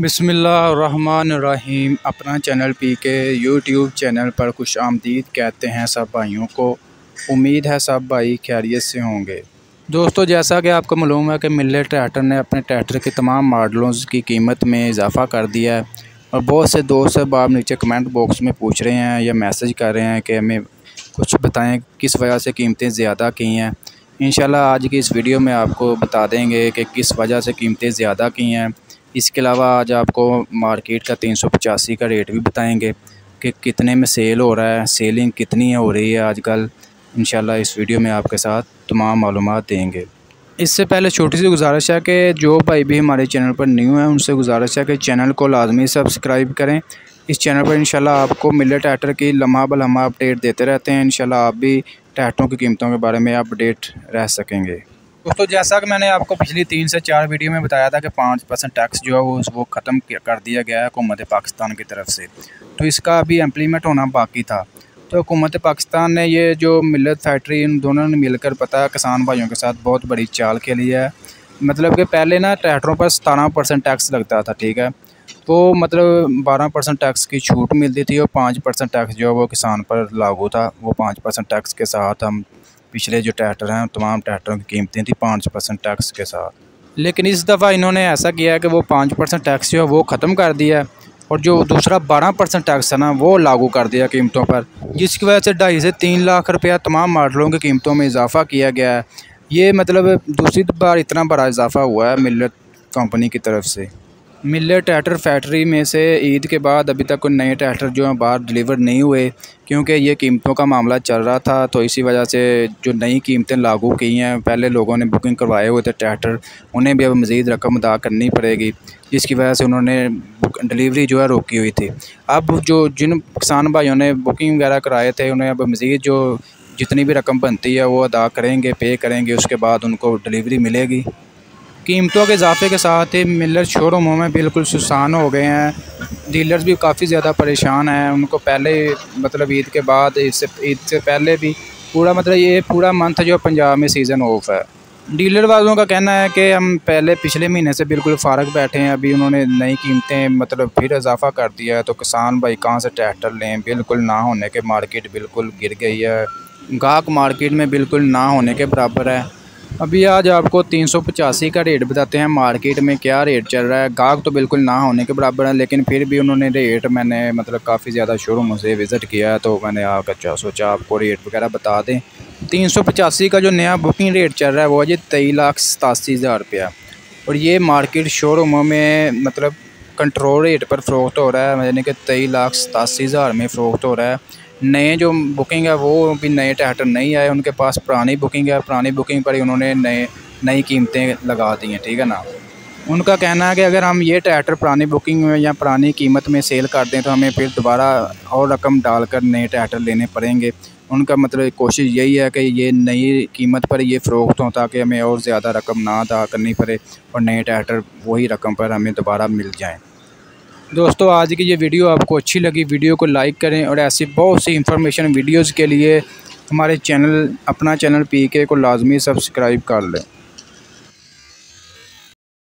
बिस्मिल्लाहिर्रहमानिर्रहीम। अपना channel P के यूट्यूब चैनल पर खुश आमदीद कहते हैं सब भाइयों को। उम्मीद है सब भाई खैरियत से होंगे। दोस्तों, जैसा कि आपको मालूम है कि मिल्लेट ट्रैक्टर ने अपने ट्रैक्टर के तमाम मॉडलों की कीमत में इजाफ़ा कर दिया है और बहुत से दोस्त अब आप नीचे कमेंट बॉक्स में पूछ रहे हैं या मैसेज कर रहे हैं कि हमें कुछ बताएं किस वजह से कीमतें ज़्यादा की हैं। इंशाल्लाह आज की इस वीडियो में आपको बता देंगे कि किस वजह से कीमतें ज़्यादा की हैं। इसके अलावा आज आपको मार्केट का 385 का रेट भी बताएंगे कि कितने में सेल हो रहा है, सेलिंग कितनी हो रही है आजकल। इंशाल्लाह इस वीडियो में आपके साथ तमाम मालूमात देंगे। इससे पहले छोटी सी गुजारिश है कि जो भाई भी हमारे चैनल पर न्यू है उनसे गुजारिश है कि चैनल को लाजमी सब्सक्राइब करें। इस चैनल पर इंशाल्लाह आपको मिल्लेट ट्रैक्टर की लम्हा ब लम्हा अपडेट देते रहते हैं। इंशाल्लाह आप भी ट्रैक्टरों की कीमतों के बारे में अपडेट रह सकेंगे। दोस्तों, जैसा कि मैंने आपको पिछली 3 से 4 वीडियो में बताया था कि 5% टैक्स जो है वो ख़त्म कर दिया गया है हुकूमत पाकिस्तान की तरफ से, तो इसका अभी इम्प्लीमेंट होना बाकी था। तो हुकूमत पाकिस्तान ने ये जो मिल्लेट फैक्ट्री इन दोनों ने मिलकर पता किसान भाइयों के साथ बहुत बड़ी चाल खेली है। मतलब कि पहले ना ट्रैक्टरों पर 17% टैक्स लगता था, ठीक है, तो मतलब 12% टैक्स की छूट मिलती थी और 5% टैक्स जो है वो किसान पर लागू था। वो 5% टैक्स के साथ हम पिछले जो ट्रैक्टर हैं तमाम ट्रैक्टरों की कीमतें थी 5% टैक्स के साथ। लेकिन इस दफ़ा इन्होंने ऐसा किया है कि वो 5% टैक्स जो है वो ख़त्म कर दिया है और जो दूसरा 12% टैक्स है ना वो लागू कर दिया कीमतों पर, जिसकी वजह से 2.5 से 3 लाख रुपया तमाम मॉडलों की कीमतों में इजाफ़ा किया गया है। ये मतलब दूसरी बार इतना बड़ा इजाफ़ा हुआ है मिल्लेट कंपनी की तरफ से। मिल्लेट ट्रैक्टर फैक्ट्री में से ईद के बाद अभी तक कोई नए ट्रैक्टर जो हैं बाहर डिलीवर नहीं हुए, क्योंकि ये कीमतों का मामला चल रहा था। तो इसी वजह से जो नई कीमतें लागू की हैं, पहले लोगों ने बुकिंग करवाए हुए थे ट्रैक्टर, उन्हें भी अब मज़ीद रकम अदा करनी पड़ेगी, जिसकी वजह से उन्होंने डिलीवरी जो है रोकी हुई थी। अब जो जिन किसान भाइयों ने बुकिंग वगैरह कराए थे उन्हें अब मज़ीद जो जितनी भी रकम बनती है वो अदा करेंगे, पे करेंगे, उसके बाद उनको डिलीवरी मिलेगी। कीमतों के इजाफे के साथ ही मिल्लेट शोरूमों में बिल्कुल सुनसान हो गए हैं। डीलर्स भी काफ़ी ज़्यादा परेशान हैं। उनको पहले मतलब ईद के बाद ईद से पहले भी पूरा मतलब ये पूरा मंथ जो पंजाब में सीज़न ऑफ है। डीलर वालों का कहना है कि हम पहले पिछले महीने से बिल्कुल फ़ारग बैठे हैं, अभी उन्होंने नई कीमतें मतलब फिर इजाफ़ा कर दिया है, तो किसान भाई कहाँ से ट्रैक्टर लें। बिल्कुल ना होने के मार्केट बिल्कुल गिर गई है, गाहक मार्केट में बिल्कुल ना होने के बराबर है। अभी आज आपको 385 का रेट बताते हैं मार्केट में क्या रेट चल रहा है। गाहक तो बिल्कुल ना होने के बराबर है, लेकिन फिर भी उन्होंने रेट मैंने मतलब काफ़ी ज़्यादा शोरूम से विज़िट किया है, तो मैंने आकर सोचा आपको रेट वगैरह बता दें। 385 का जो नया बुकिंग रेट चल रहा है वो है जी 23,87,000 रुपया, और ये मार्केट शोरूमों में मतलब कंट्रोल रेट पर फ़रोख्त हो रहा है, यानी कि 23,87,000 में फ़रोख्त हो रहा है। नए जो बुकिंग है वो भी नए ट्रैक्टर नहीं आए, उनके पास पुरानी बुकिंग है, पुरानी बुकिंग पर ही उन्होंने नई कीमतें लगा दी हैं, ठीक है ना। उनका कहना है कि अगर हम ये ट्रैक्टर पुरानी बुकिंग में या पुरानी कीमत में सेल कर दें तो हमें फिर दोबारा और रकम डालकर नए ट्रैक्टर लेने पड़ेंगे। उनका मतलब कोशिश यही है कि ये नई कीमत पर ये फ़रोख्त हों ताकि हमें और ज़्यादा रकम ना अदा करनी पड़े और नए ट्रैक्टर वही रकम पर हमें दोबारा मिल जाएँ। दोस्तों, आज की ये वीडियो आपको अच्छी लगी, वीडियो को लाइक करें और ऐसी बहुत सी इंफॉर्मेशन वीडियोज़ के लिए हमारे चैनल अपना चैनल पीके को लाजमी सब्सक्राइब कर लें।